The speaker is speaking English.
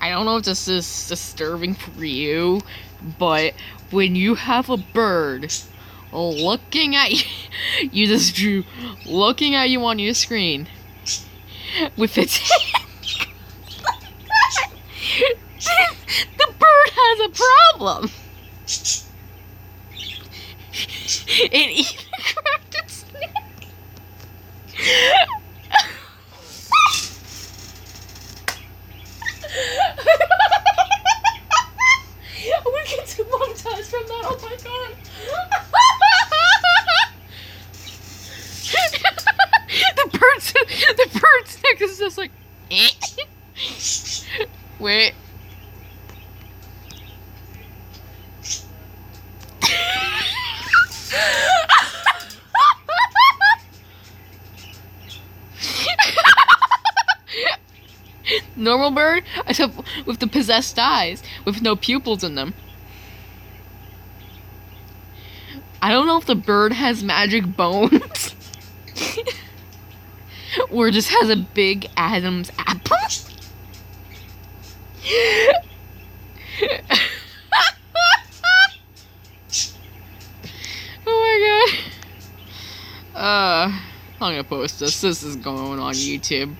I don't know if this is disturbing for you, but when you have a bird looking at you, you just drew looking at you on your screen with its the bird has a problem. It even cracked its neck. We get to montage from that. Oh my god. The bird's neck is just like wait. Normal bird, except with the possessed eyes, with no pupils in them. I don't know if the bird has magic bones. Or just has a big Adam's apple. Oh my god. I'm gonna post this. This is going on YouTube.